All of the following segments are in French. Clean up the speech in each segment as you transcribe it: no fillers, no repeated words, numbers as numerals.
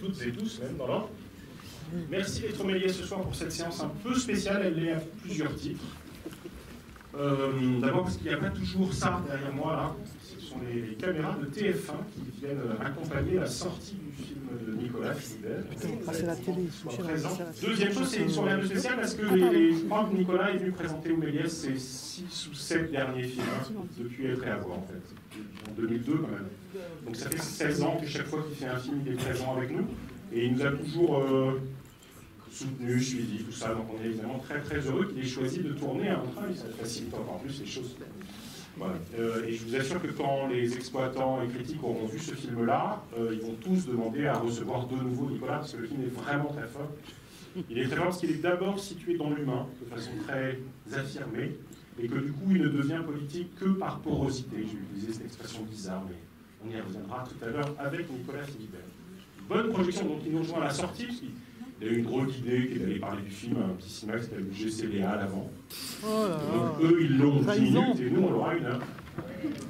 toutes et tous, même dans l'ordre. Merci d'être au Méliès ce soir pour cette séance un peu spéciale, elle est à plusieurs titres. D'abord parce qu'il n'y a pas toujours ça derrière moi là, ce sont les caméras de TF1 qui viennent accompagner la sortie du film de Nicolas Philibert. Deuxième chose, c'est une soirée un peu spéciale parce que je crois que Nicolas est venu présenter au Méliès ses 6 ou 7 derniers films, depuis être à voir en fait, en 2002 quand même. Donc ça fait 16 ans que chaque fois qu'il fait un film, il est présent avec nous et il nous a toujours soutenu, suivi, tout ça. Donc on est évidemment très très heureux qu'il ait choisi de tourner à Montreuil, ça facilite encore plus les choses. Voilà. Et je vous assure que quand les exploitants et critiques auront vu ce film-là, ils vont tous demander à recevoir de nouveau Nicolas, parce que le film est vraiment très fort. Il est très fort parce qu'il est d'abord situé dans l'humain, de façon très affirmée, et que du coup il ne devient politique que par porosité. J'ai utilisé cette expression bizarre, mais on y reviendra tout à l'heure avec Nicolas Philibert. Bonne projection, donc il nous rejoint à la sortie, parce qu'il a eu une drôle d'idée qui est d'aller parler du film, un petit cinéma qui s'appelle GCLA à l'avant. Oh donc eux, ils l'ont 10 minutes et nous, on l'aura 1 heure.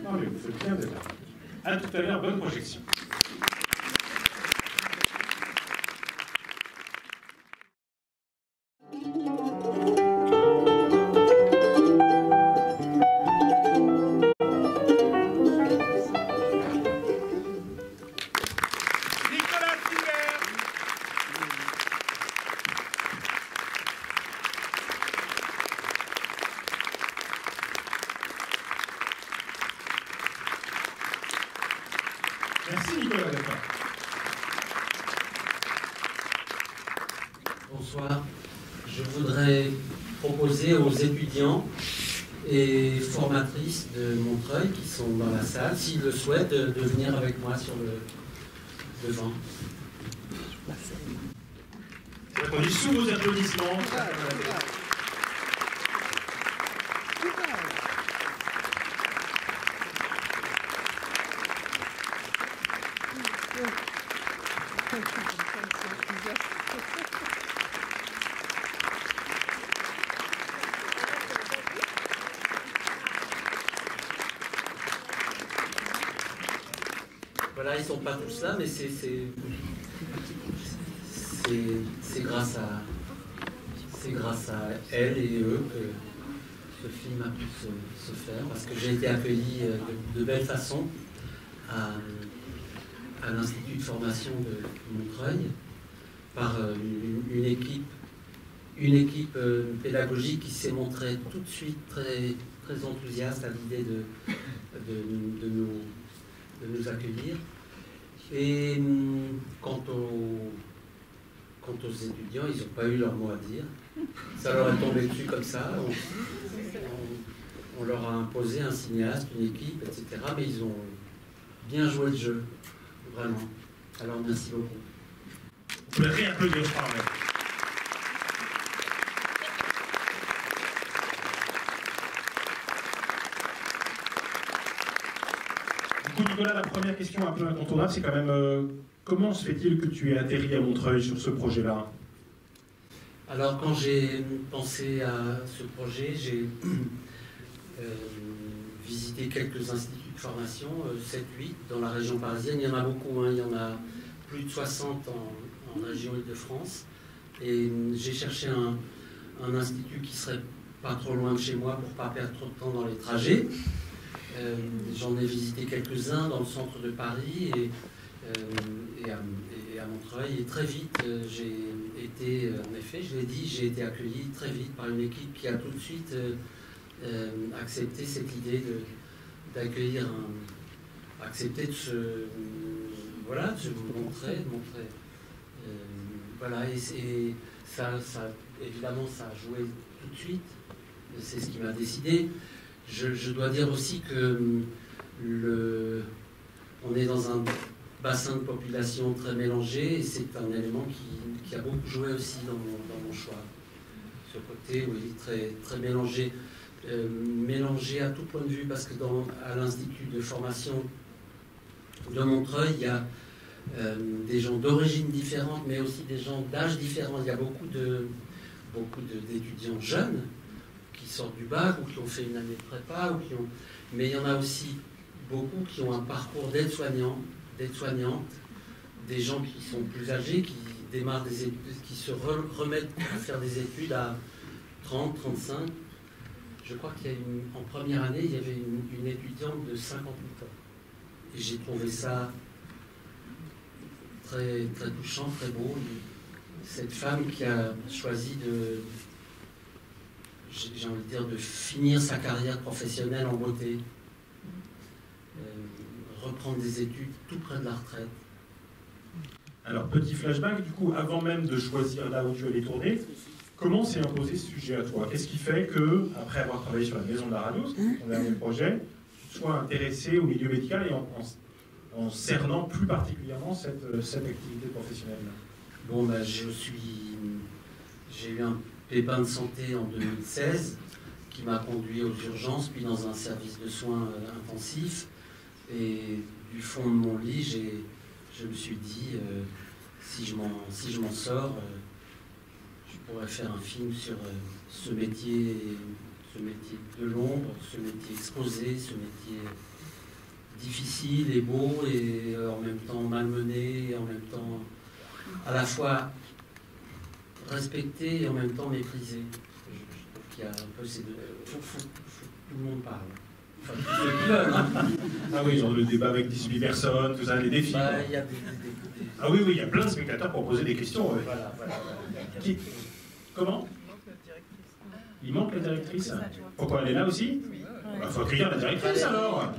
Non mais vous faites bien d'être là. À tout à l'heure, bonne projection. Merci Nicolas d'être là. Bonsoir. Je voudrais proposer aux étudiants et formatrices de Montreuil qui sont dans la salle, s'ils le souhaitent, de venir avec moi sur le devant. C'est attendu sous vos applaudissements. Voilà, ils ne sont pas tous là, mais c'est grâce à elles et eux que ce film a pu se faire, parce que j'ai été accueilli de belle façon à l'Institut de formation de Montreuil par une équipe pédagogique qui s'est montrée tout de suite très, très enthousiaste à l'idée de nous accueillir. Et quant aux étudiants, ils n'ont pas eu leur mot à dire. Ça leur est tombé dessus comme ça. On leur a imposé un cinéaste, une équipe, etc. Mais ils ont bien joué le jeu, vraiment. Alors merci beaucoup. Vous pouvez réapplaudir, je parle. Du coup, Nicolas, la première question un peu incontournable, c'est quand même comment se fait-il que tu aies atterri à Montreuil sur ce projet-là? Alors, quand j'ai pensé à ce projet, j'ai visité quelques instituts de formation, 7-8 dans la région parisienne. Il y en a beaucoup, hein. Il y en a plus de 60 en région Île-de-France. Et j'ai cherché un institut qui serait pas trop loin de chez moi pour ne pas perdre trop de temps dans les trajets. J'en ai visité quelques-uns dans le centre de Paris et à Montreuil. Et très vite, j'ai été, en effet, je l'ai dit, j'ai été accueilli très vite par une équipe qui a tout de suite accepté cette idée d'accueillir accepter de se montrer. Voilà, et ça, évidemment, ça a joué tout de suite. C'est ce qui m'a décidé. Je dois dire aussi que on est dans un bassin de population très mélangé et c'est un élément qui a beaucoup joué aussi dans mon choix. Ce côté, oui, très, très mélangé. Mélangé à tout point de vue, parce que à l'Institut de formation de Montreuil, il y a des gens d'origine différente, mais aussi des gens d'âge différent. Il y a beaucoup d'étudiants jeunes qui sortent du bac ou qui ont fait une année de prépa, mais il y en a aussi beaucoup qui ont un parcours d'aide-soignante des gens qui sont plus âgés, qui démarrent des études, qui se remettent à faire des études à 30, 35. Je crois qu'il y a en première année, il y avait une étudiante de 58 ans. Et j'ai trouvé ça très, très touchant, très beau. Cette femme qui a choisi j'ai envie de dire, de finir sa carrière professionnelle en beauté, reprendre des études tout près de la retraite. Alors, petit flashback, du coup, avant même de choisir là où tu allais tourner, comment s'est imposé ce sujet à toi? Qu'est-ce qui fait que, après avoir travaillé sur la Maison de la Radio, ton dernier projet, tu sois intéressé au milieu médical et en cernant plus particulièrement cette activité professionnelle-là? Bon, ben, j'ai eu un pépin de santé en 2016 qui m'a conduit aux urgences, puis dans un service de soins intensifs. Et du fond de mon lit, je me suis dit, si je m'en sors, je pourrais faire un film sur ce métier de l'ombre, ce métier exposé, ce métier difficile et beau, et en même temps malmené, et en même temps à la fois respecté et en même temps méprisé. Je trouve qu'il y a un peu ces deux. Faut que tout le monde parle. Enfin, tous ceux qui veulent, hein. Ah oui, genre le débat avec 18 personnes, tout ça, les défis. Bah, il y a des... Ah oui, il y a plein de spectateurs pour poser des questions. Ouais. Voilà. Comment? Il manque la directrice. Pourquoi elle est là aussi? Il faut accueillir la directrice alors.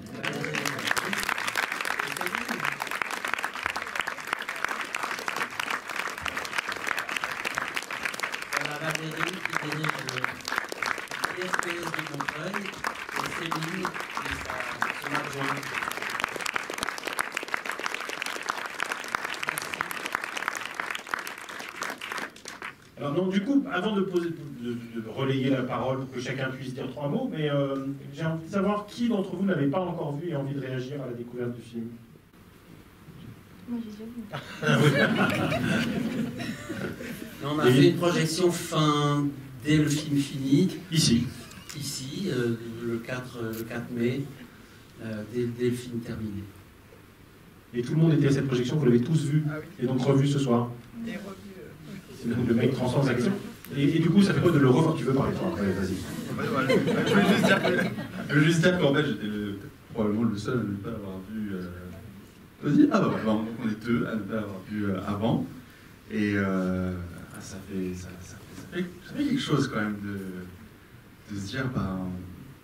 Valérie qui dirige le SPS de Montreuil et Céline qui est son adjointe. Alors non, du coup, avant de relayer la parole pour que chacun puisse dire 3 mots, mais j'ai envie de savoir qui d'entre vous n'avait pas encore vu et envie de réagir à la découverte du film. Moi, j'ai déjà vu. On a fait une projection dès le film fini. Ici, le 4 mai, dès le film terminé. Et tout le monde était à cette projection, vous l'avez tous vu, et donc revu ce soir. Et revu. Le mec transforme sa question. Et du coup, ça fait quoi de le revoir? Tu veux parler, toi? Allez, vas-y. Je veux juste dire qu'en fait, j'étais probablement le seul à ne pas avoir vu. Vas-y, on est deux à ne pas avoir vu avant. Et ça fait quelque chose quand même de se dire,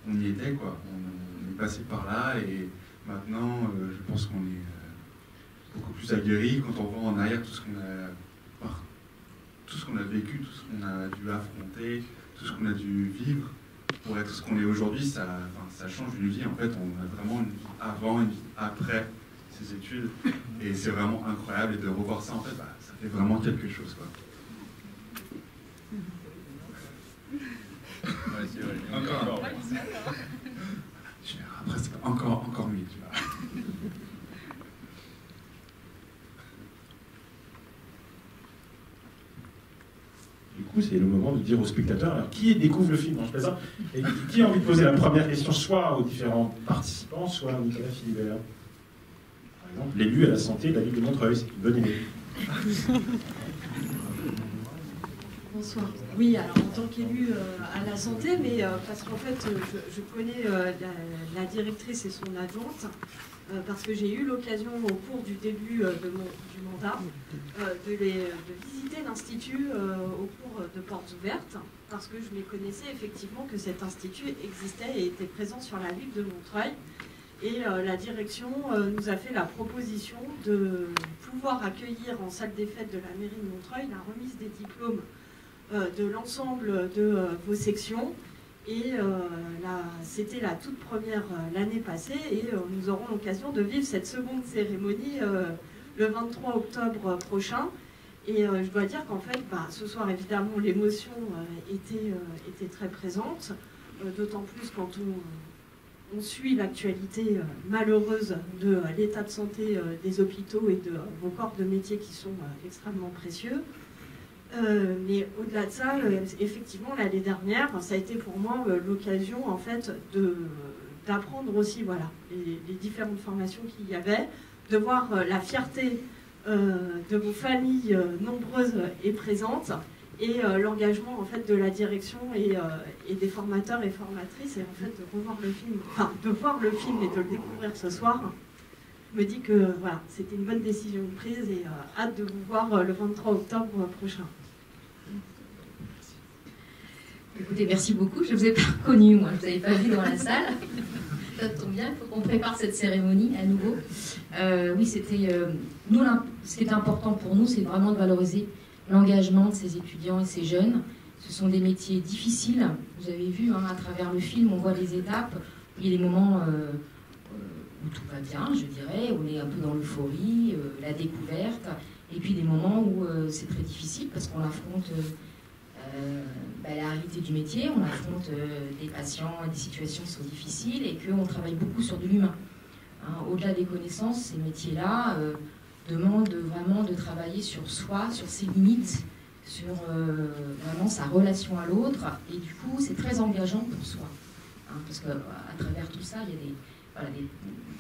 on y était, quoi. On est passé par là et maintenant, je pense qu'on est beaucoup plus aguerri quand on voit en arrière tout ce qu'on a vécu, tout ce qu'on a dû affronter, tout ce qu'on a dû vivre pour être ce qu'on est aujourd'hui. Ça change une vie. En fait, on a vraiment une vie avant, une vie après ces études. Et c'est vraiment incroyable. Et de revoir ça, en fait, ça fait vraiment quelque chose, quoi. Ouais, c'est vrai. Encore. Après, c'est encore mieux, tu vois. Du coup, c'est le moment de dire aux spectateurs, alors, qui découvre le film, je plaisante, et qui a envie de poser la première question, soit aux différents participants, soit à Nicolas Philibert. Par exemple, l'élu à la santé de la ville de Montreuil, c'est une bonne idée. Bonsoir. Oui, alors en tant qu'élu à la santé, mais parce qu'en fait, je connais la directrice et son adjointe, parce que j'ai eu l'occasion au cours du début du mandat de visiter l'Institut au cours de Portes Ouvertes, parce que je les connaissais effectivement que cet institut existait et était présent sur la ville de Montreuil. Et la direction nous a fait la proposition de pouvoir accueillir en salle des fêtes de la mairie de Montreuil la remise des diplômes de l'ensemble de vos sections. Et c'était la toute première l'année passée et nous aurons l'occasion de vivre cette seconde cérémonie le 23 octobre prochain. Et je dois dire qu'en fait, ce soir, évidemment, l'émotion était très présente, d'autant plus quand on suit l'actualité malheureuse de l'état de santé des hôpitaux et de vos corps de métier qui sont extrêmement précieux. Mais au-delà de ça, effectivement, l'année dernière, ça a été pour moi l'occasion en fait d'apprendre aussi les différentes formations qu'il y avait, de voir la fierté de vos familles nombreuses et présentes, et l'engagement en fait de la direction et des formateurs et formatrices, et en fait de revoir le film, enfin de voir le film et de le découvrir ce soir, me dit que voilà, c'était une bonne décision prise, et hâte de vous voir le 23 octobre prochain. Écoutez, merci beaucoup. Je ne vous ai pas reconnu, moi. Je ne vous avais pas vu dans la salle. Ça tombe bien, il faut qu'on prépare cette cérémonie à nouveau. Oui, c'était... nous, ce qui est important pour nous, c'est vraiment de valoriser l'engagement de ces étudiants et ces jeunes. Ce sont des métiers difficiles. Vous avez vu, à travers le film, on voit les étapes. Il y a des moments où tout va bien, je dirais, où on est un peu dans l'euphorie, la découverte. Et puis des moments où c'est très difficile parce qu'on affronte... la réalité du métier, on affronte des patients et des situations qui sont difficiles et qu'on travaille beaucoup sur de l'humain. Au-delà des connaissances, ces métiers-là demandent vraiment de travailler sur soi, sur ses limites, sur vraiment sa relation à l'autre, et du coup c'est très engageant pour soi. Parce qu'à travers tout ça, il y a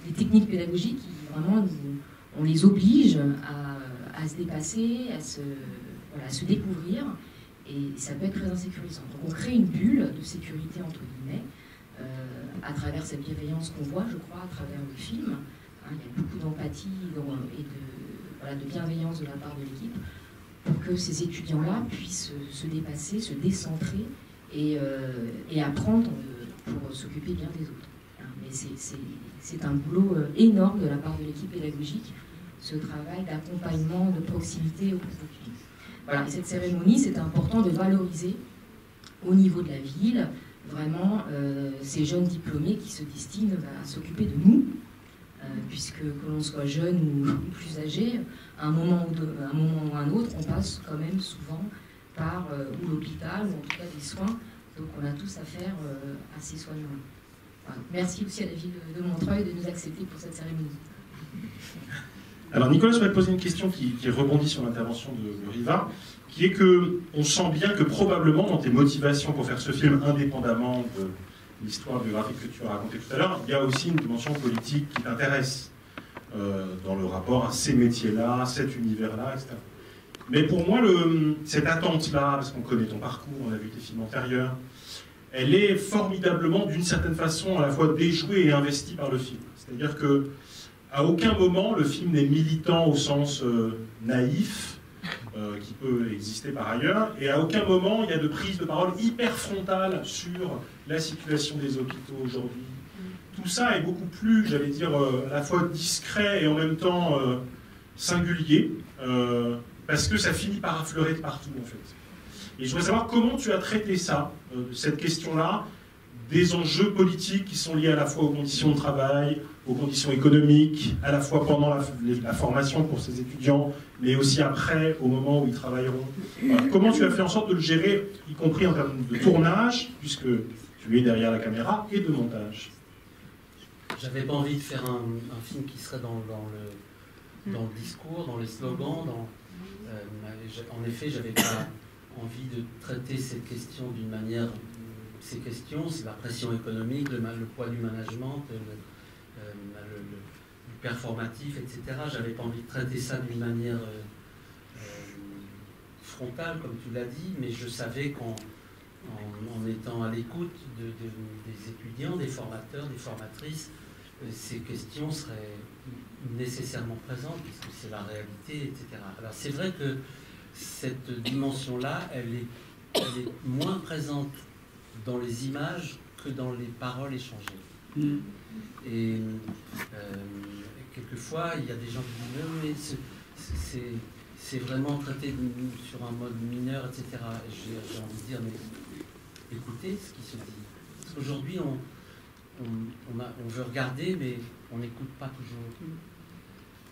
des techniques pédagogiques qui vraiment on les oblige à se dépasser, à se découvrir. Et ça peut être très insécurisant. Donc on crée une bulle de sécurité, entre guillemets, à travers cette bienveillance qu'on voit, je crois, à travers le film. Il y a beaucoup d'empathie et de bienveillance de la part de l'équipe pour que ces étudiants-là puissent se dépasser, se décentrer et apprendre pour s'occuper bien des autres. Mais c'est un boulot énorme de la part de l'équipe pédagogique, ce travail d'accompagnement, de proximité auprès des étudiants. Voilà, et cette cérémonie, c'est important de valoriser au niveau de la ville, vraiment, ces jeunes diplômés qui se destinent à s'occuper de nous, puisque que l'on soit jeune ou plus âgé, à un moment ou un autre, on passe quand même souvent par ou l'hôpital, ou en tout cas des soins, donc on a tous affaire à ces soignants-là. Voilà. Merci aussi à la ville de Montreuil de nous accepter pour cette cérémonie. Alors Nicolas, je vais te poser une question qui rebondit sur l'intervention de Riva, qui est que on sent bien que probablement dans tes motivations pour faire ce film, indépendamment de l'histoire biographique que tu as racontée tout à l'heure, il y a aussi une dimension politique qui t'intéresse dans le rapport à ces métiers-là, cet univers-là, etc. Mais pour moi, cette attente-là, parce qu'on connaît ton parcours, on a vu tes films antérieurs, elle est formidablement, d'une certaine façon, à la fois déjouée et investie par le film. C'est-à-dire que à aucun moment, le film n'est militant au sens naïf, qui peut exister par ailleurs, et à aucun moment, il y a de prise de parole hyper frontale sur la situation des hôpitaux aujourd'hui. Tout ça est beaucoup plus, j'allais dire, à la fois discret et en même temps singulier, parce que ça finit par affleurer de partout, en fait. Et je voudrais savoir comment tu as traité ça, cette question-là, des enjeux politiques qui sont liés à la fois aux conditions de travail, aux conditions économiques, à la fois pendant la formation pour ces étudiants, mais aussi après, au moment où ils travailleront. Voilà. Comment tu as fait en sorte de le gérer, y compris en termes de tournage, puisque tu es derrière la caméra, et de montage? J'avais pas envie de faire un film qui serait dans le discours, dans les slogans. En effet, j'avais pas envie de traiter cette question d'une manière... Ces questions, c'est la pression économique, le poids du management, le performatif, etc. J'avais pas envie de traiter ça d'une manière frontale, comme tu l'as dit, mais je savais qu'en étant à l'écoute des étudiants, des formateurs, des formatrices, ces questions seraient nécessairement présentes, puisque c'est la réalité, etc. Alors c'est vrai que cette dimension-là, elle est moins présente dans les images que dans les paroles échangées. Et quelquefois, il y a des gens qui disent « mais c'est vraiment traité sur un mode mineur, etc. » Et j'ai envie de dire « mais écoutez ce qui se dit. » Parce qu'aujourd'hui, on veut regarder, mais on n'écoute pas toujours.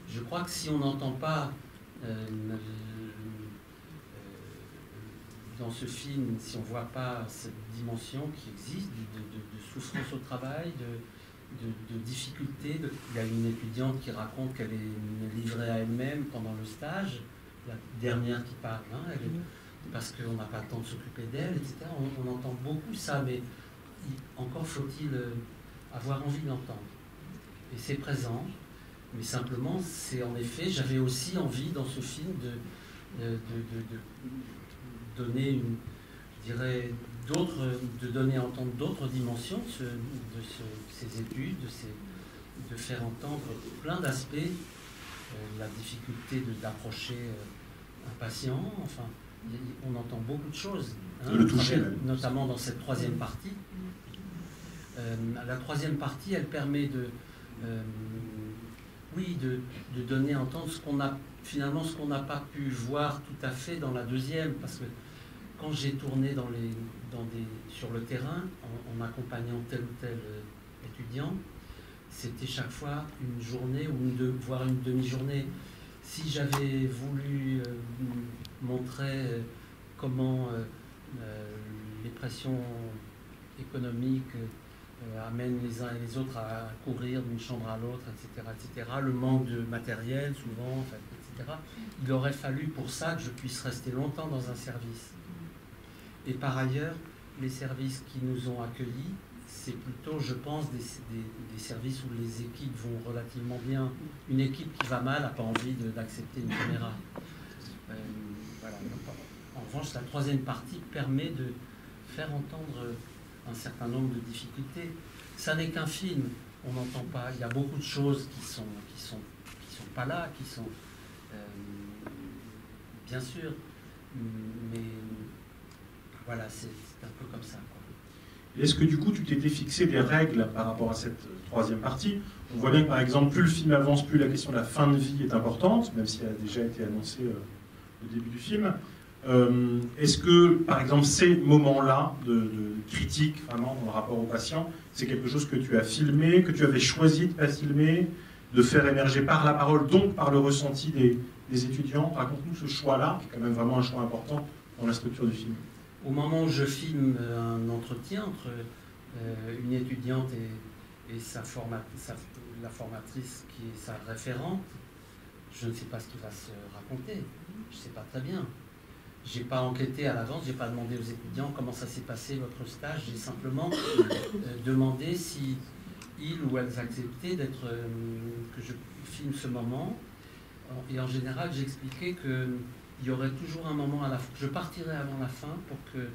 Je crois que si on n'entend pas dans ce film, si on ne voit pas cette dimension qui existe de souffrance au travail, de difficulté, il y a une étudiante qui raconte qu'elle est livrée à elle-même pendant le stage, la dernière qui parle, parce qu'on n'a pas le temps de s'occuper d'elle, etc. On entend beaucoup ça, mais encore faut-il avoir envie de l'entendre. Et c'est présent. Mais simplement, c'est en effet, j'avais aussi envie dans ce film de donner je dirais, de donner à entendre d'autres dimensions de ces études, de faire entendre plein d'aspects, la difficulté d'approcher un patient, enfin, on entend beaucoup de choses, hein, le toucher, notamment dans cette troisième partie. La troisième partie, elle permet de donner à entendre finalement ce qu'on n'a pas pu voir tout à fait dans la deuxième, parce que quand j'ai tourné sur le terrain, en accompagnant tel ou tel étudiant, c'était chaque fois une journée voire une demi-journée. Si j'avais voulu montrer comment les pressions économiques amènent les uns et les autres à courir d'une chambre à l'autre, etc., le manque de matériel souvent, etc., il aurait fallu pour ça que je puisse rester longtemps dans un service. Et par ailleurs, les services qui nous ont accueillis, c'est plutôt, je pense, des services où les équipes vont relativement bien. Une équipe qui va mal n'a pas envie d'accepter une caméra. Voilà. En revanche, la troisième partie permet de faire entendre un certain nombre de difficultés. Ça n'est qu'un film, on n'entend pas. Il y a beaucoup de choses qui sont pas là, qui sont bien sûr, mais voilà, c'est un peu comme ça, quoi. Est-ce que du coup tu t'étais fixé des règles par rapport à cette troisième partie? On voit bien que par exemple, plus le film avance, plus la question de la fin de vie est importante, même si elle a déjà été annoncée au début du film. Est-ce que, par exemple, ces moments-là de critique, vraiment, dans le rapport au patient, c'est quelque chose que tu as filmé, que tu avais choisi de ne pas filmer, de faire émerger par la parole, donc par le ressenti des étudiants? Raconte-nous ce choix-là, qui est quand même vraiment un choix important dans la structure du film. Au moment où je filme un entretien entre une étudiante et la formatrice qui est sa référente, je ne sais pas ce qui va se raconter. Je ne sais pas très bien. Je n'ai pas enquêté à l'avance, je n'ai pas demandé aux étudiants comment ça s'est passé votre stage. J'ai simplement demandé si ils ou elles acceptaient que je filme ce moment. Et en général, j'expliquais qu'il y aurait toujours un moment à la fin. Je partirais avant la fin pour que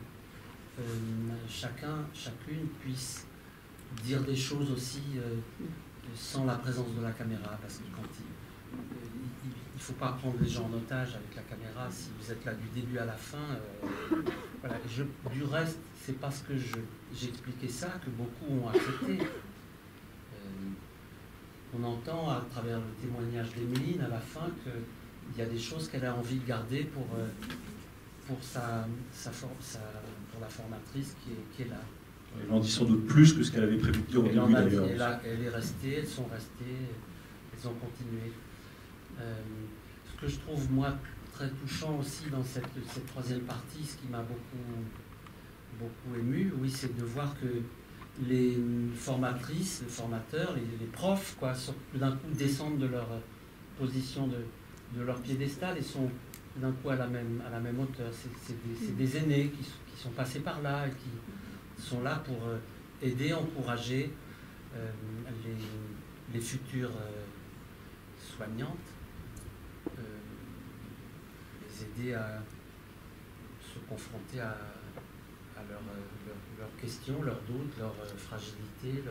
chacune puisse dire des choses aussi sans la présence de la caméra. Parce que quand il ne faut pas prendre les gens en otage avec la caméra. Si vous êtes là du début à la fin, voilà. Du reste, c'est parce que j'expliquais ça que beaucoup ont accepté. On entend à travers le témoignage d'Emeline à la fin qu'il y a des choses qu'elle a envie de garder pour la formatrice qui est là. Elle en dit sans doute plus que ce qu'elle avait prévu de dire au début d'ailleurs. Elle est restée, elles sont restées, elles ont continué. Ce que je trouve moi très touchant aussi dans cette troisième partie, ce qui m'a beaucoup ému, oui, c'est de voir que les formatrices, les formateurs, les profs, quoi, tout d'un coup descendent de leur position de leur piédestal et sont tout d'un coup à la même hauteur. C'est des aînés qui sont passés par là et qui sont là pour aider, encourager les futures soignantes, les aider à se confronter à leurs questions, leurs doutes, leurs fragilités,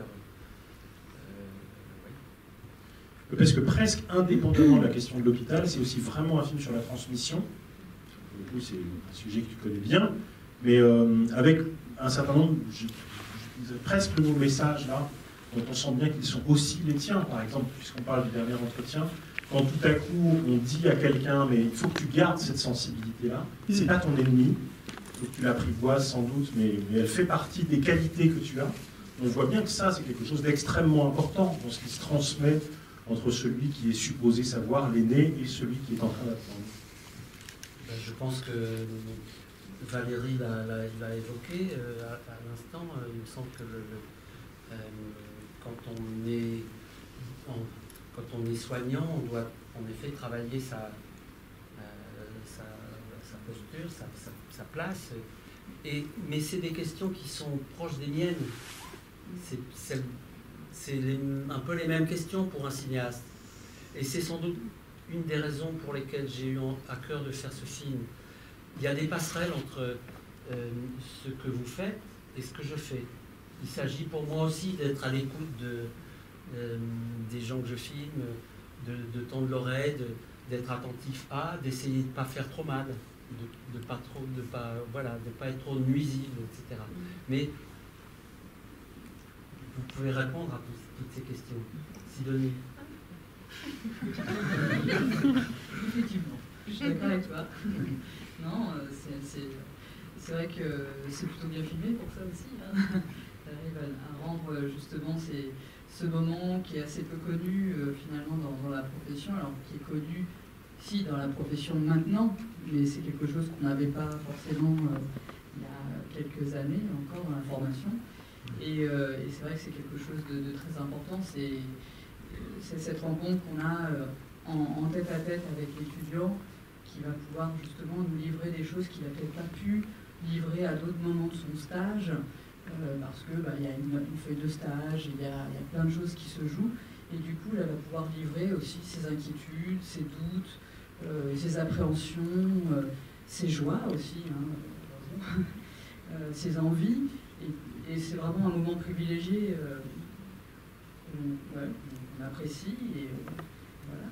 oui. Parce que presque indépendamment de la question de l'hôpital, c'est aussi vraiment un film sur la transmission. Pour le coup, c'est un sujet que tu connais bien, mais avec un certain nombre, presque le mot message là, dont on sent bien qu'ils sont aussi les tiens. Par exemple, puisqu'on parle du dernier entretien, quand tout à coup on dit à quelqu'un, mais il faut que tu gardes cette sensibilité-là, c'est pas ton ennemi. Que tu l'apprivoises sans doute, mais elle fait partie des qualités que tu as. On voit bien que ça, c'est quelque chose d'extrêmement important dans ce qui se transmet entre celui qui est supposé savoir, l'aîné, et celui qui est en train d'apprendre. Je pense que Valérie l'a évoqué à l'instant. Il me semble que quand on est soignant, on doit en effet travailler sa posture, sa place. Mais c'est des questions qui sont proches des miennes. C'est un peu les mêmes questions pour un cinéaste. Et c'est sans doute une des raisons pour lesquelles j'ai eu à cœur de faire ce film. Il y a des passerelles entre ce que vous faites et ce que je fais. Il s'agit pour moi aussi d'être à l'écoute des gens que je filme, de tendre l'oreille, d'être attentif à, d'essayer de ne pas faire trop mal, de pas être trop nuisible, etc. Mais vous pouvez répondre à toutes ces questions. Sidonie. Effectivement, je suis d'accord avec toi. Non, c'est vrai que c'est plutôt bien filmé pour ça aussi. Hein. Ça arrive à rendre justement ce moment qui est assez peu connu finalement dans la profession, alors qui est connu si dans la profession maintenant, mais c'est quelque chose qu'on n'avait pas forcément il y a quelques années encore dans la formation. Et c'est vrai que c'est quelque chose de très important. C'est cette rencontre qu'on a en tête-à-tête avec l'étudiant qui va pouvoir justement nous livrer des choses qu'il n'a peut-être pas pu livrer à d'autres moments de son stage, parce que y a une feuille de stage, il y a plein de choses qui se jouent, et du coup, elle va pouvoir livrer aussi ses inquiétudes, ses doutes, ses appréhensions, ses joies aussi, hein, ses envies, et c'est vraiment un moment privilégié qu'on apprécie, et voilà,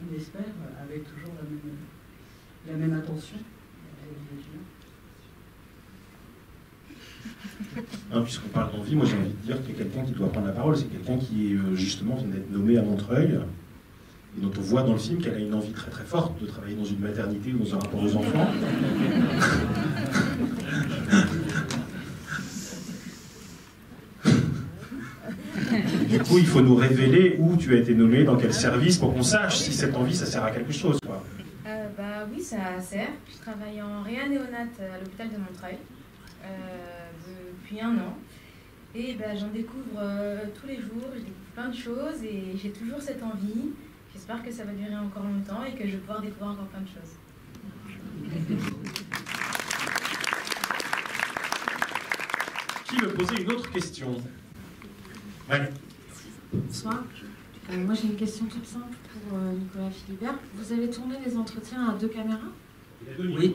on espère, avec toujours la même attention avec les étudiants. Puisqu'on parle d'envie, moi j'ai envie de dire qu'il y a quelqu'un qui doit prendre la parole, c'est quelqu'un qui justement vient d'être nommé à Montreuil, et dont on voit dans le film qu'elle a une envie très très forte de travailler dans une maternité ou dans un rapport aux enfants. Du coup, il faut nous révéler où tu as été nommé, dans quel service, pour qu'on sache si cette envie, ça sert à quelque chose, quoi. Oui, ça sert. Je travaille en réa néonate à l'hôpital de Montreuil depuis 1 an. Et j'en découvre tous les jours, je découvre plein de choses et j'ai toujours cette envie. J'espère que ça va durer encore longtemps et que je vais pouvoir découvrir encore plein de choses. Qui veut poser une autre question? Ouais. Bonsoir. Moi j'ai une question toute simple pour Nicolas Philibert. Vous avez tourné les entretiens à 2 caméras? Oui.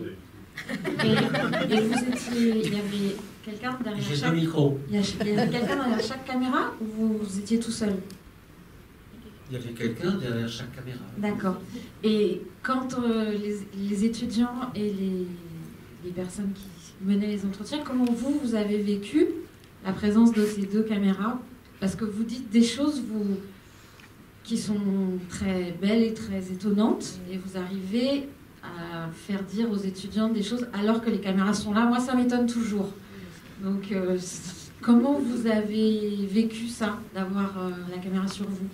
Et vous étiez, il y avait quelqu'un derrière J'ai chaque... 2 micros. Il y avait quelqu'un derrière chaque caméra ou vous étiez tout seul? Il y avait quelqu'un derrière chaque caméra. D'accord. Et quand les étudiants et les personnes qui menaient les entretiens, comment vous avez vécu la présence de ces 2 caméras? Parce que vous dites des choses qui sont très belles et très étonnantes, et vous arrivez à faire dire aux étudiants des choses alors que les caméras sont là. Moi, ça m'étonne toujours. Donc, comment vous avez vécu ça, d'avoir la caméra sur vous,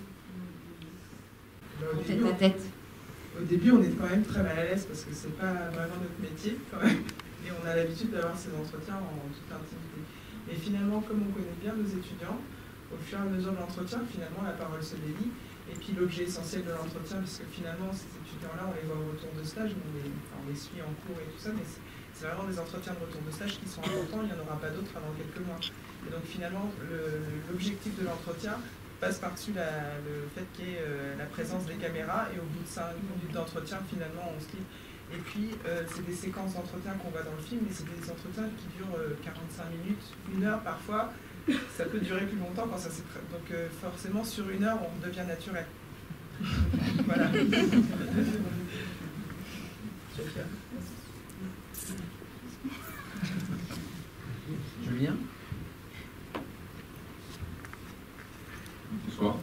tête à tête? Au début, on est quand même très mal à l'aise parce que c'est pas vraiment notre métier, quand même. Et on a l'habitude d'avoir ces entretiens en toute intimité. Et finalement, comme on connaît bien nos étudiants, au fur et à mesure de l'entretien, finalement, la parole se délie. Et puis l'objet essentiel de l'entretien, puisque finalement, ces étudiants-là, on les voit au retour de stage, on les suit en cours et tout ça, mais c'est vraiment des entretiens de retour de stage qui sont importants, il n'y en aura pas d'autres avant quelques mois. Et donc finalement, l'objectif de l'entretien passe par-dessus le fait qu'il y ait la présence des caméras, et au bout de 5 minutes d'entretien, finalement, on se dit. Et puis, c'est des séquences d'entretien qu'on voit dans le film, mais c'est des entretiens qui durent 45 minutes, 1 heure parfois. Ça peut durer plus longtemps quand ça s'est... Donc forcément, sur 1 heure, on devient naturel. Voilà. Julien? Bonsoir.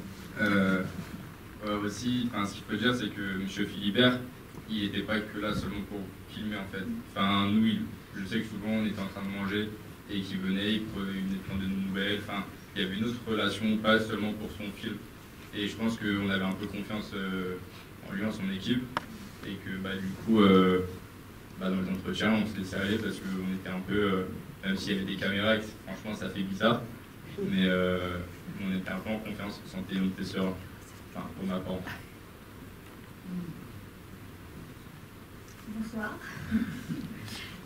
Aussi, ce qu'il faut dire, c'est que M. Philibert, il n'était pas que là seulement pour filmer, en fait. Enfin, nous, je sais que souvent, on était en train de manger et qu'il venait, il prendre de nouvelles. Enfin, il y avait une autre relation, pas seulement pour son film. Et je pense qu'on avait un peu confiance en lui, en son équipe. Et que du coup, dans les entretiens, on se laissait aller parce qu'on était un peu, même s'il y avait des caméras, franchement, ça fait bizarre. Mais on était un peu en confiance, on était serein. Enfin, pour ma part. Bonsoir.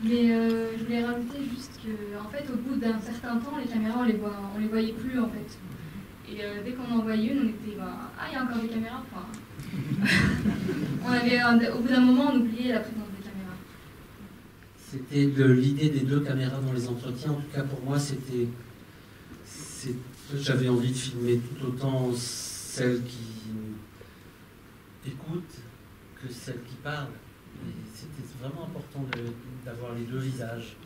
Mais je voulais rajouter juste que, en fait, au bout d'un certain temps, les caméras, on les voyait plus, en fait. Et dès qu'on en voyait une, on était ah, il y a encore des caméras. Enfin, au bout d'un moment, on oubliait la présence des caméras. C'était l'idée des 2 caméras dans les entretiens. En tout cas, pour moi, j'avais envie de filmer tout autant celles qui écoutent que celles qui parlent. Et c'était vraiment important d'avoir les 2 visages.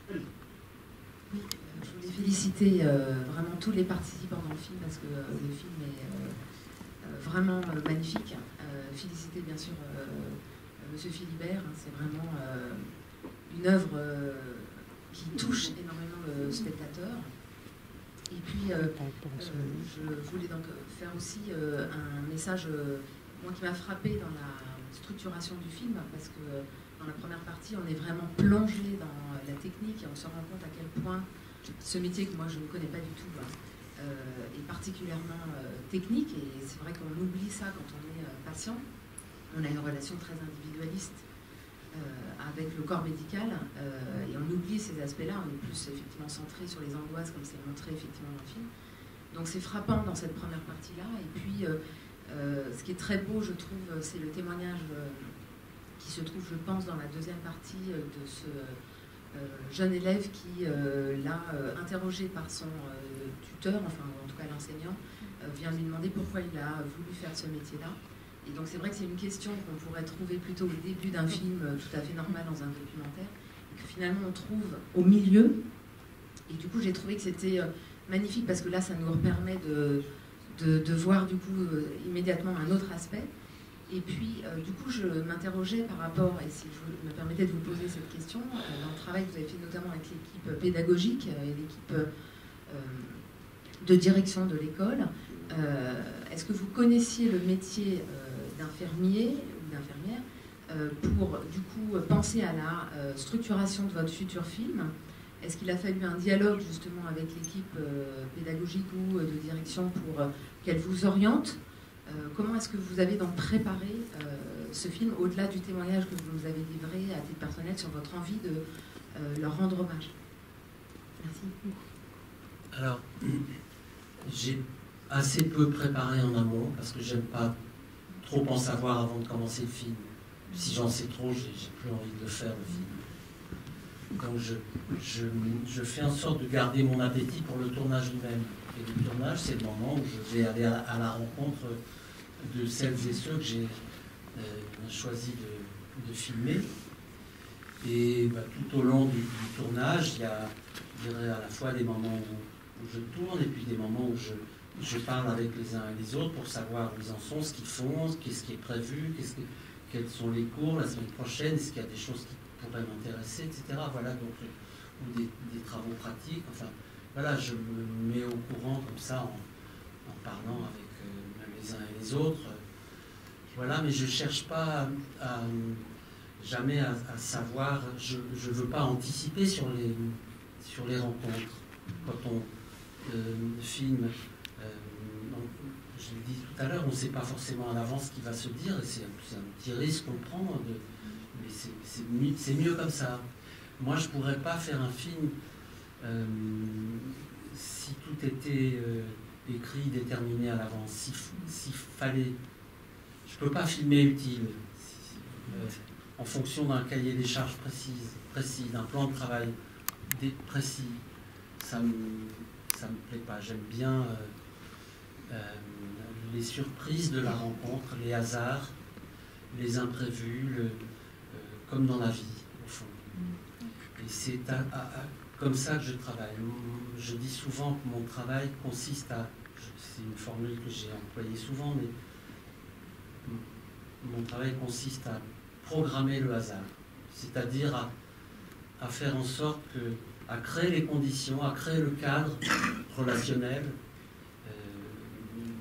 Je voulais féliciter vraiment tous les participants dans le film parce que le film est vraiment magnifique. Féliciter bien sûr Monsieur Philibert, c'est vraiment une œuvre qui touche énormément le spectateur. Et puis je voulais donc faire aussi un message moi, qui m'a frappé dans la structuration du film parce que dans la première partie, on est vraiment plongé dans la technique et on se rend compte à quel point ce métier que moi je ne connais pas du tout est particulièrement technique. Et c'est vrai qu'on oublie ça quand on est patient. On a une relation très individualiste avec le corps médical et on oublie ces aspects-là. On est plus effectivement centré sur les angoisses comme c'est montré effectivement dans le film. Donc c'est frappant dans cette première partie-là. Et puis ce qui est très beau, je trouve, c'est le témoignage qui se trouve, je pense, dans la deuxième partie de ce jeune élève qui, là, interrogé par son tuteur, enfin en tout cas l'enseignant, vient lui demander pourquoi il a voulu faire ce métier-là. Et donc c'est vrai que c'est une question qu'on pourrait trouver plutôt au début d'un film tout à fait normal dans un documentaire, et que finalement on trouve au milieu. Et du coup j'ai trouvé que c'était magnifique parce que là ça nous permet de voir du coup immédiatement un autre aspect. Et puis, du coup, je m'interrogeais par rapport, et si je me permettais de vous poser cette question, dans le travail que vous avez fait notamment avec l'équipe pédagogique et l'équipe de direction de l'école, est-ce que vous connaissiez le métier d'infirmier ou d'infirmière pour, du coup, penser à la structuration de votre futur film? Est-ce qu'il a fallu un dialogue, justement, avec l'équipe pédagogique ou de direction pour qu'elle vous oriente? Comment est-ce que vous avez donc préparé ce film, au-delà du témoignage que vous nous avez livré à titre personnel sur votre envie de leur rendre hommage? Merci. Alors, j'ai assez peu préparé en amont, parce que j'aime pas trop en savoir avant de commencer le film. Si j'en sais trop, j'ai plus envie de le faire, le film. Donc je fais en sorte de garder mon appétit pour le tournage lui-même. Et le tournage, c'est le moment où je vais aller à la rencontre de celles et ceux que j'ai choisi de filmer. Et tout au long du tournage, il y a, je dirais, à la fois des moments où je tourne et puis des moments où je parle avec les uns et les autres pour savoir où ils en sont, ce qu'ils font, qu'est-ce qui est prévu, quels sont les cours la semaine prochaine, est-ce qu'il y a des choses qui pourraient m'intéresser, etc. Voilà, donc, ou des travaux pratiques. Enfin, voilà, je me mets au courant comme ça en parlant avec les uns et les autres. Voilà, mais je ne cherche pas jamais à savoir, je ne veux pas anticiper sur les rencontres. Quand on filme, je l'ai dit tout à l'heure, on ne sait pas forcément à l'avance ce qui va se dire, et c'est un petit risque qu'on prend, mais c'est mieux comme ça. Moi, je ne pourrais pas faire un film si tout était écrit, déterminé à l'avance, s'il fallait. Je ne peux pas filmer utile en fonction d'un cahier des charges précis, d'un plan de travail précis. Ça me plaît pas. J'aime bien les surprises de la rencontre, les hasards, les imprévus, comme dans la vie, au fond. Et c'est comme ça que je travaille. Je dis souvent que mon travail consiste à... C'est une formule que j'ai employée souvent, mais mon travail consiste à programmer le hasard. C'est-à-dire à faire en sorte à créer les conditions, à créer le cadre relationnel,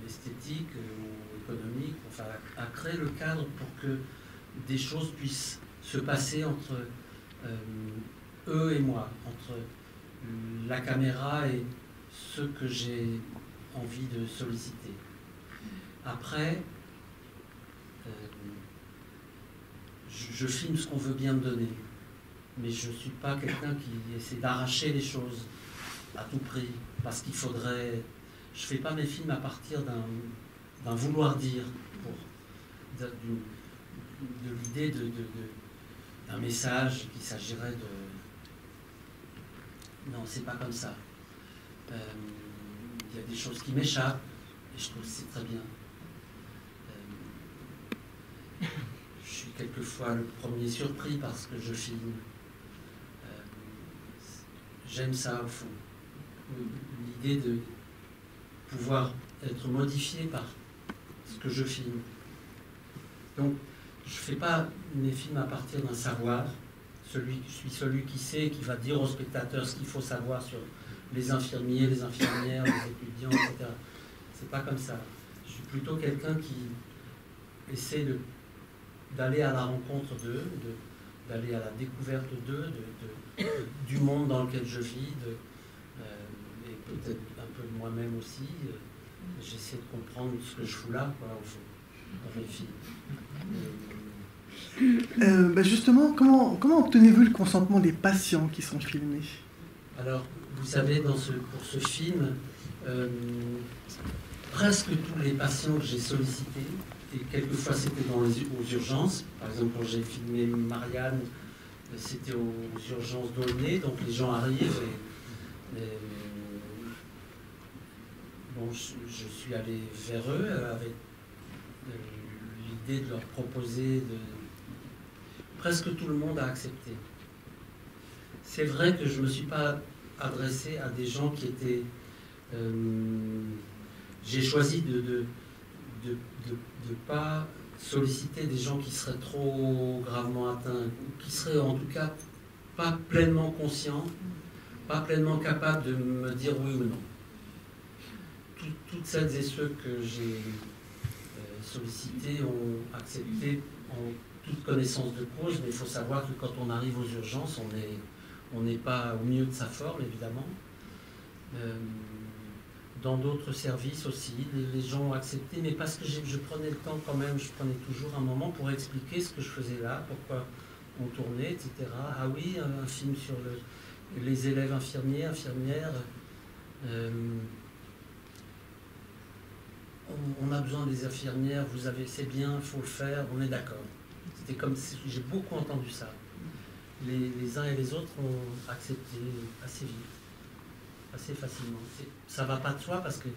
esthétique ou économique, enfin à créer le cadre pour que des choses puissent se passer entre eux et moi, entre la caméra et ceux que j'ai envie de solliciter. Après, je filme ce qu'on veut bien me donner. mais je ne suis pas quelqu'un qui essaie d'arracher les choses à tout prix, parce qu'il faudrait... Je ne fais pas mes films à partir d'un vouloir dire, de l'idée d'un message qu'il s'agirait de... Non, c'est pas comme ça. Il y a des choses qui m'échappent, et je trouve que c'est très bien. Je suis quelquefois le premier surpris parce que je filme. J'aime ça, au fond. L'idée de pouvoir être modifié par ce que je filme. Donc, je ne fais pas mes films à partir d'un savoir. Je suis celui qui sait, qui va dire aux spectateurs ce qu'il faut savoir sur les infirmiers, les infirmières, les étudiants, etc. C'est pas comme ça. Je suis plutôt quelqu'un qui essaie d'aller à la rencontre d'eux, d'aller à la découverte d'eux, du monde dans lequel je vis, et peut-être un peu de moi-même aussi. J'essaie de comprendre ce que je fous là, quoi, au fond, dans mes films. Justement, comment obtenez-vous le consentement des patients qui sont filmés? Alors, vous savez, pour ce film, presque tous les patients que j'ai sollicités, et quelquefois c'était aux urgences, par exemple quand j'ai filmé Marianne, c'était aux urgences d'Aulnay, donc les gens arrivent bon, je suis allé vers eux avec l'idée de leur proposer presque tout le monde a accepté. C'est vrai que je ne me suis pas adressé à des gens qui étaient... j'ai choisi de ne pas solliciter des gens qui seraient trop gravement atteints, qui seraient en tout cas pas pleinement conscients, pas pleinement capables de me dire oui ou non. Toutes celles et ceux que j'ai sollicités ont accepté en toute connaissance de cause, mais il faut savoir que quand on arrive aux urgences, on n'est pas au mieux de sa forme, évidemment. Dans d'autres services aussi, les gens ont accepté, mais parce que je prenais le temps quand même, je prenais toujours un moment pour expliquer ce que je faisais là, pourquoi on tournait, etc. Ah oui, un film sur les élèves infirmiers, infirmières. On a besoin des infirmières, c'est bien, il faut le faire, on est d'accord. C'était comme si j'ai beaucoup entendu ça. Les uns et les autres ont accepté assez vite, assez facilement. Ça ne va pas de soi parce que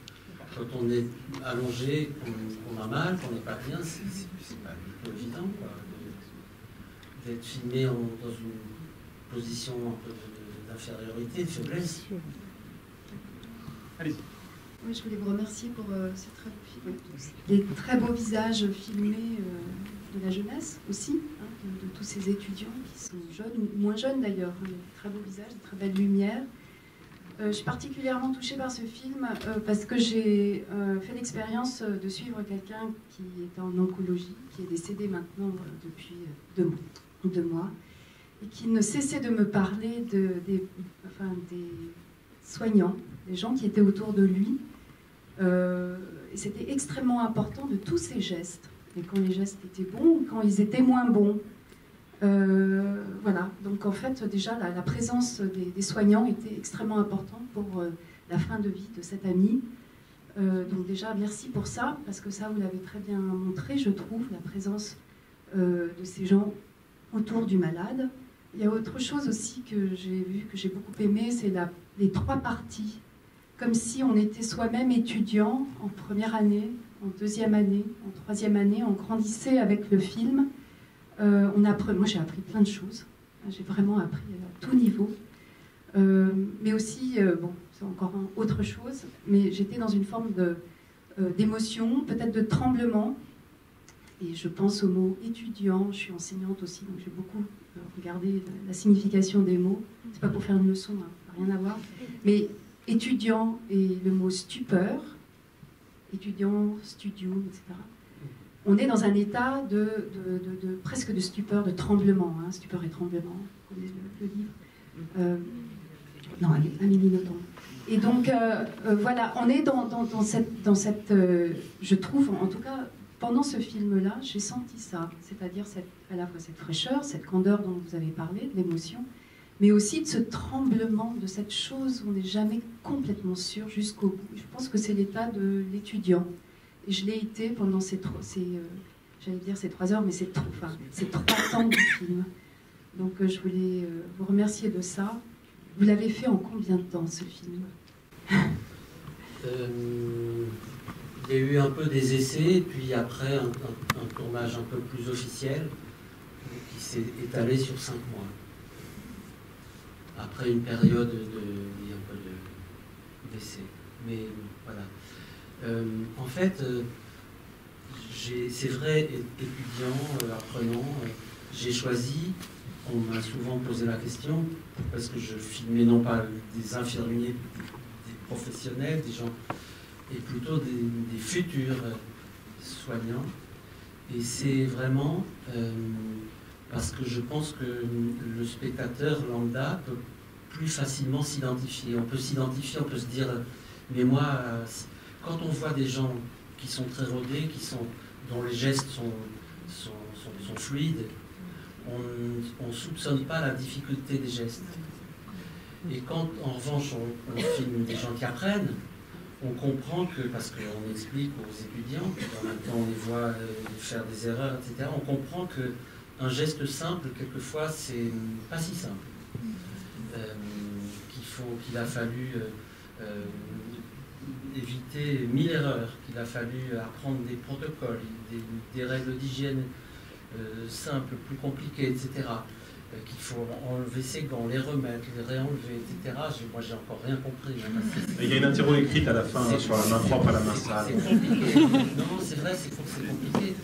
quand on est allongé, qu'on a mal, qu'on n'est pas bien, c'est pas du tout évident d'être filmé dans une position un peu d'infériorité, de faiblesse. Allez-y. Oui, je voulais vous remercier pour les très beaux visages filmés de la jeunesse aussi, hein, de tous ces étudiants qui sont jeunes, ou moins jeunes d'ailleurs. Hein, des très beaux visages, des très belles lumières. Je suis particulièrement touchée par ce film parce que j'ai fait l'expérience de suivre quelqu'un qui est en oncologie, qui est décédé maintenant depuis 2 mois, et qui ne cessait de me parler des soignants, des gens qui étaient autour de lui. Et c'était extrêmement important de tous ces gestes. Et quand les gestes étaient bons, quand ils étaient moins bons. Voilà. Donc en fait, déjà, la présence des soignants était extrêmement importante pour la fin de vie de cet ami. Donc déjà, merci pour ça, parce que ça, vous l'avez très bien montré, je trouve, la présence de ces gens autour du malade. Il y a autre chose aussi que j'ai vu, que j'ai beaucoup aimé, c'est les 3 parties. Comme si on était soi-même étudiant en première année, en deuxième année, en 3e année, on grandissait avec le film. Moi, j'ai appris plein de choses. J'ai vraiment appris à tout niveau. Mais aussi, bon, c'est encore autre chose, mais j'étais dans une forme d'émotion, peut-être de tremblement. Et je pense au mot étudiant. Je suis enseignante aussi, donc j'ai beaucoup regardé la signification des mots. C'est pas pour faire une leçon, hein, rien à voir. Mais étudiant et le mot stupeur, étudiant, studio, etc. On est dans un état presque de stupeur, de tremblement, hein, stupeur et tremblement, vous connaissez le livre non, Amélie Nothomb. Et donc, voilà, on est dans cette je trouve, en tout cas, pendant ce film-là, j'ai senti ça, c'est-à-dire à la fois cette fraîcheur, cette candeur dont vous avez parlé, de l'émotion, mais aussi de ce tremblement, de cette chose où on n'est jamais complètement sûr jusqu'au bout. Je pense que c'est l'état de l'étudiant. Et je l'ai été pendant j'allais dire ces 3 heures, mais ces 3 temps du film. Donc je voulais vous remercier de ça. Vous l'avez fait en combien de temps, ce film? Il y a eu un peu des essais, puis après un tournage un peu plus officiel qui s'est étalé sur 5 mois. Après une période un peu d'essai. Mais voilà. En fait, c'est vrai, étudiant, apprenant, j'ai choisi, on m'a souvent posé la question, parce que je filmais non pas des infirmiers, des professionnels, des gens, et plutôt des futurs soignants. Et c'est vraiment parce que je pense que le spectateur lambda peut plus facilement s'identifier. On peut s'identifier, on peut se dire, mais moi, quand on voit des gens qui sont très rodés, dont les gestes sont fluides, on ne soupçonne pas la difficulté des gestes. Et quand, en revanche, on filme des gens qui apprennent, on comprend que, parce qu'on explique aux étudiants, en même temps on les voit faire des erreurs, etc., on comprend qu'un geste simple, quelquefois, c'est pas si simple. Qu'il a fallu éviter 1000 erreurs, qu'il a fallu apprendre des protocoles, des règles d'hygiène simples, plus compliquées, etc., qu'il faut enlever ses gants, les remettre, les réenlever, etc. Moi, j'ai encore rien compris. Il y a une interro écrite à la fin sur la main propre à la main sale. C'est compliqué. Non, c'est vrai, c'est compliqué.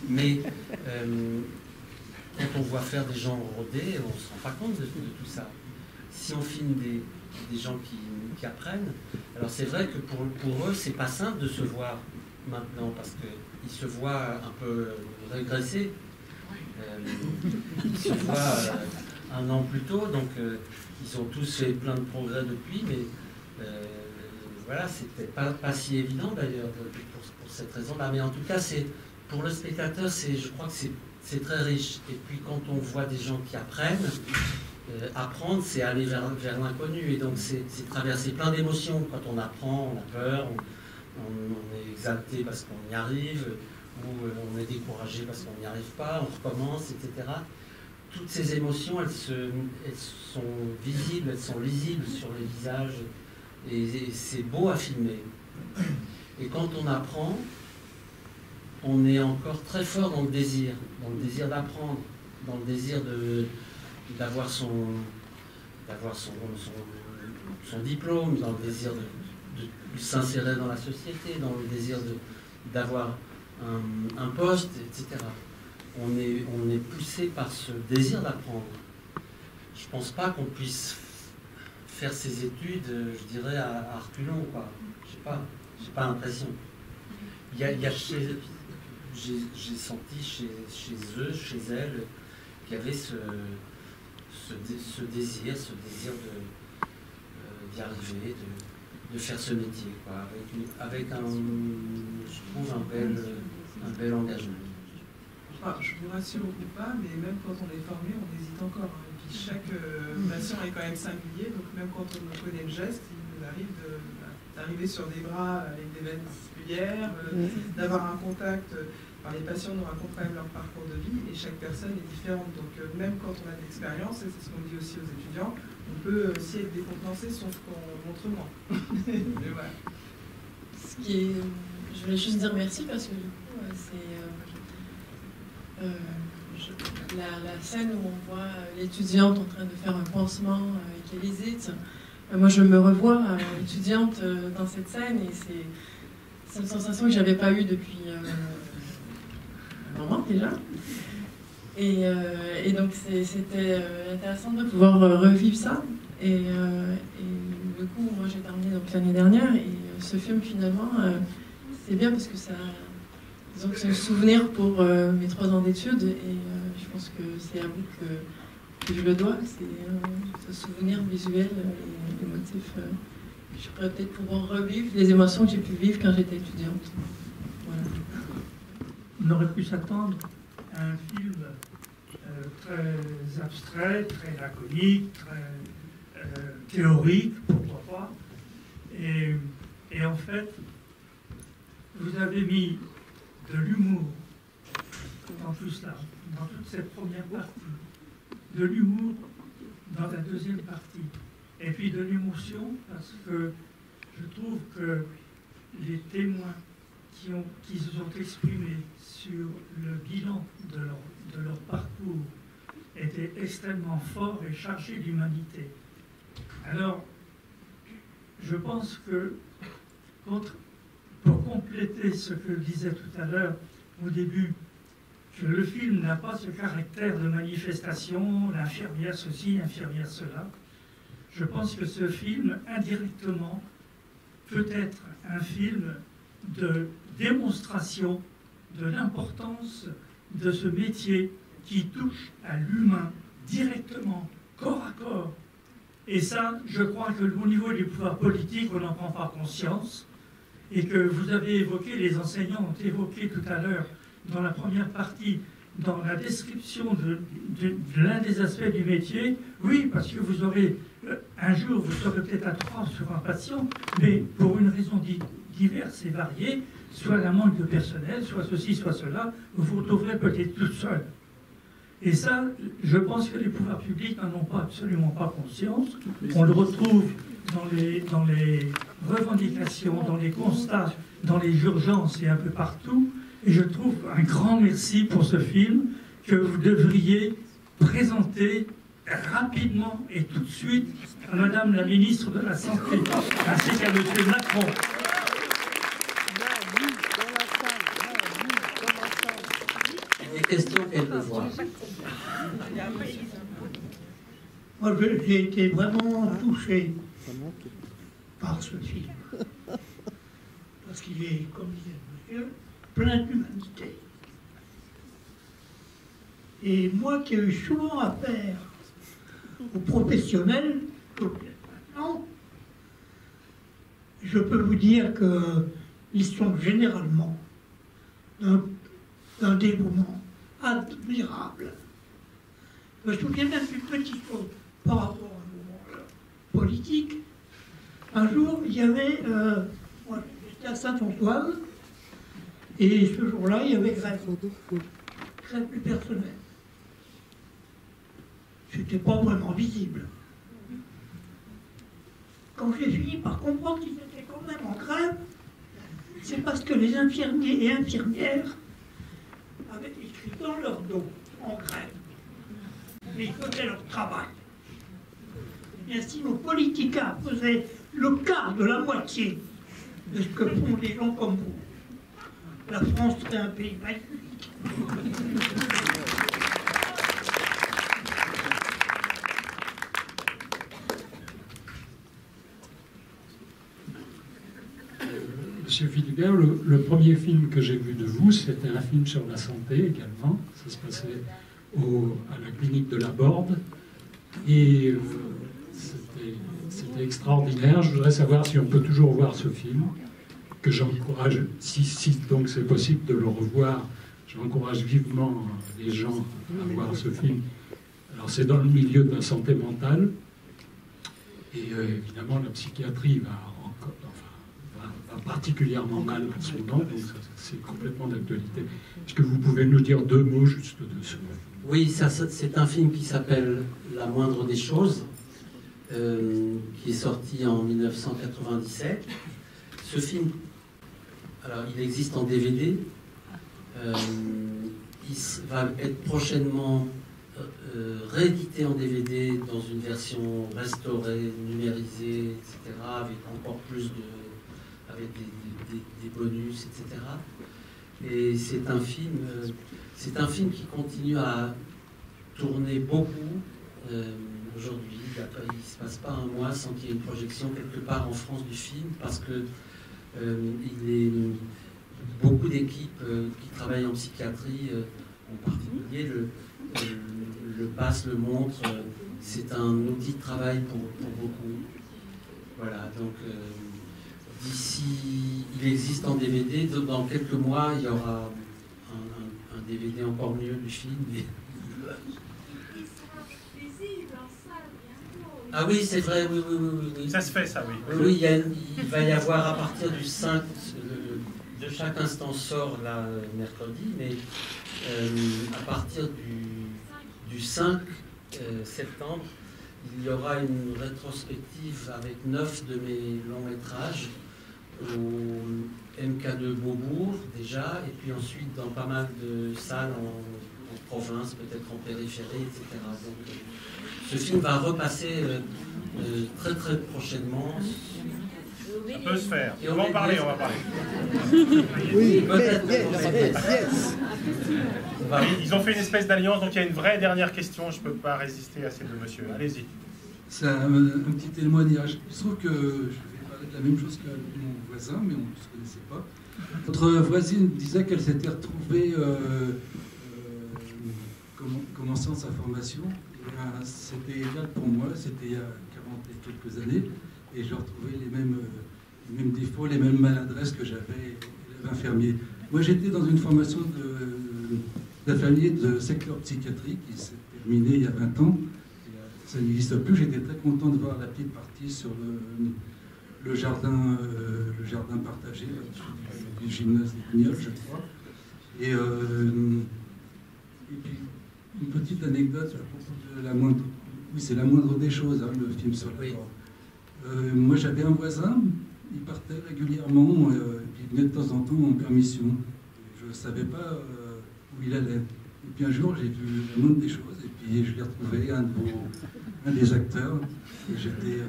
Mais quand on voit faire des gens rodés, on ne se rend pas compte de tout ça. Si on filme des gens qui apprennent, alors c'est vrai que pour eux, c'est pas simple de se voir maintenant, parce qu'ils se voient un peu régressés. Ils se voient un an plus tôt, donc ils ont tous fait plein de progrès depuis, mais voilà, c'était pas si évident d'ailleurs pour cette raison-là. Mais en tout cas, pour le spectateur, je crois que c'est très riche. Et puis quand on voit des gens qui apprennent, apprendre, c'est aller vers l'inconnu. Et donc c'est traverser plein d'émotions. Quand on apprend, on a peur, on est exalté parce qu'on y arrive, ou on est découragé parce qu'on n'y arrive pas, on recommence, etc. Toutes ces émotions, elles sont visibles, elles sont lisibles sur les visages, et c'est beau à filmer. Et quand on apprend, on est encore très fort dans le désir d'apprendre, dans le désir d'avoir son diplôme, dans le désir de s'insérer dans la société, dans le désir d'avoir un poste, etc. On est poussé par ce désir d'apprendre. Je ne pense pas qu'on puisse faire ses études, je dirais, à reculons, quoi. J'ai pas l'impression. J'ai senti chez eux, chez elles, qu'il y avait ce désir d'y arriver, de faire ce métier, quoi, avec je trouve un bel engagement. Je vous rassure ou pas, mais même quand on est formé, on hésite encore. Et puis chaque patient est quand même singulier, donc même quand on connaît le geste, il nous arrive d'arriver sur des bras avec des veines particulières, d'avoir un contact. Enfin, les patients nous racontent quand même leur parcours de vie et chaque personne est différente. Donc même quand on a de l'expérience, et c'est ce qu'on dit aussi aux étudiants, on peut aussi être décompensé sauf qu'on montre moins. Mais voilà. Je voulais juste dire merci parce que du coup, la scène où on voit l'étudiante en train de faire un pansement et qu'elle hésite. Moi, je me revois étudiante dans cette scène et c'est une sensation que j'avais pas eue depuis un moment déjà. Et donc c'était intéressant de pouvoir revivre ça. Et du coup, moi j'ai terminé l'année dernière et ce film finalement, c'est bien parce que ça, disons que c'est un souvenir pour mes 3 ans d'études et je pense que c'est à vous que je le dois. C'est ce souvenir visuel et émotif. Je pourrais peut-être pouvoir revivre les émotions que j'ai pu vivre quand j'étais étudiante. Voilà. on aurait pu s'attendre à un film très abstrait, très laconique, très théorique, pourquoi pas. Et en fait, vous avez mis de l'humour dans tout cela, dans toute cette première partie, de l'humour dans la deuxième partie, et puis de l'émotion, parce que je trouve que les témoins qui se sont exprimés sur le bilan de leur parcours étaient extrêmement forts et chargés d'humanité. Alors, je pense que, pour compléter ce que je disais tout à l'heure, au début, que le film n'a pas ce caractère de manifestation, l'infirmière ceci, l'infirmière cela, je pense que ce film, indirectement, peut être un film de démonstration de l'importance de ce métier qui touche à l'humain directement, corps à corps. Et ça, je crois que au niveau du pouvoir politique, on n'en prend pas conscience, et que vous avez évoqué, les enseignants ont évoqué tout à l'heure, dans la première partie, dans la description de l'un des aspects du métier, oui, parce que vous aurez, un jour, vous serez peut-être à 3 sur un patient, mais pour une raison diverse et variée, soit la manque de personnel, soit ceci, soit cela, vous vous retrouverez peut-être tout seul. Et ça, je pense que les pouvoirs publics n'en ont absolument pas conscience. On le retrouve dans les revendications, dans les constats, dans les urgences et un peu partout. Et je trouve un grand merci pour ce film que vous devriez présenter rapidement et tout de suite à Madame la ministre de la Santé, ainsi qu'à Monsieur Macron. Des questions qu'elle veut voir. Moi, j'ai été vraiment touché par ce film. Parce qu'il est, comme disait monsieur, plein d'humanité. Et moi qui ai eu souvent affaire aux professionnels, maintenant, je peux vous dire qu'ils sont généralement d'un dévouement admirable. Je me souviens même d'une petite chose par rapport à un mouvement politique. Un jour, il y avait, moi j'étais à Saint-Antoine, et ce jour-là, il y avait grève du personnel. C'était pas vraiment visible. Quand j'ai fini par comprendre qu'ils étaient quand même en grève, c'est parce que les infirmiers et infirmières avaient écrit dans leur dos, en grève. Mais ils faisaient leur travail. Et bien, si nos politiciens faisaient le quart de la moitié de ce que font des gens comme vous, la France serait un pays magnifique. Monsieur Philibert, le premier film que j'ai vu de vous, c'était un film sur la santé également. Ça se passait à la clinique de la Borde. Et c'était extraordinaire. Je voudrais savoir si on peut toujours voir ce film, que j'encourage, si donc c'est possible de le revoir, j'encourage vivement les gens à voir ce film. Alors c'est dans le milieu de la santé mentale. Et évidemment, la psychiatrie va particulièrement mal en ce moment, donc c'est complètement d'actualité. Est-ce que vous pouvez nous dire 2 mots juste de ce film? Oui, c'est un film qui s'appelle La moindre des choses, qui est sorti en 1997. Ce film, alors il existe en DVD, il va être prochainement réédité en DVD dans une version restaurée, numérisée, etc., avec encore plus de... avec des bonus, etc. Et c'est un film qui continue à tourner beaucoup aujourd'hui. Il ne se passe pas un mois sans qu'il y ait une projection quelque part en France du film, parce que beaucoup d'équipes qui travaillent en psychiatrie, en particulier le passent, le montrent. C'est un outil de travail pour beaucoup. Voilà, donc... d'ici, il existe en DVD, dans quelques mois, il y aura un DVD encore mieux du film. Ah oui, c'est vrai, oui. Ça se fait, ça, oui. Oui, il va y avoir à partir du 5, de chaque instant sort là, mercredi, mais à partir du 5 septembre, il y aura une rétrospective avec 9 de mes longs métrages au MK2 Beaubourg déjà, et puis ensuite dans pas mal de salles en province, peut-être en périphérie, etc. Donc, ce film va repasser très très prochainement. Ça peut se faire. On va en parler, on va parler. Oui, yes. Ils ont fait une espèce d'alliance, donc il y a une vraie dernière question. Je ne peux pas résister à ces deux messieurs. Allez-y. C'est un petit témoignage. Il se trouve que je vais parler de la même chose que mon voisin, mais on ne se connaissait pas. Notre voisine disait qu'elle s'était retrouvée commençant sa formation. C'était égal pour moi, c'était il y a 40 et quelques années, et je retrouvais les mêmes défauts, les mêmes maladresses que j'avais infirmier. Moi, j'étais dans une formation d'infirmier de secteur psychiatrique qui s'est terminée il y a 20 ans. Ça n'existe plus. J'étais très content de voir la petite partie sur le jardin partagé du gymnase des Pignoles, je crois. Et puis, une petite anecdote à propos de la moindre... Oui, c'est la moindre des choses, hein, le film sur la mort. Moi, j'avais un voisin, il partait régulièrement, et puis il venait de temps en temps en permission. Je ne savais pas où il allait. Et puis un jour, j'ai vu la moindre des choses, et puis je l'ai retrouvé, un des acteurs, et j'étais...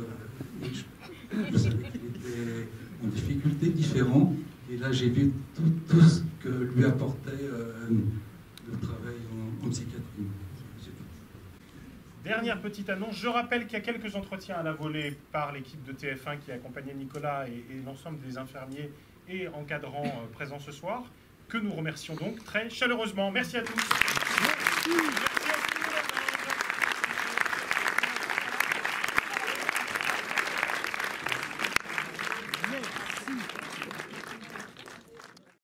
je savais qu'il était en difficulté différent, et là, j'ai vu tout ce que lui apportait le travail en psychiatrie. Dernière petite annonce, je rappelle qu'il y a quelques entretiens à la volée par l'équipe de TF1 qui accompagnait Nicolas et l'ensemble des infirmiers et encadrants présents ce soir, que nous remercions donc très chaleureusement. Merci à tous. Merci.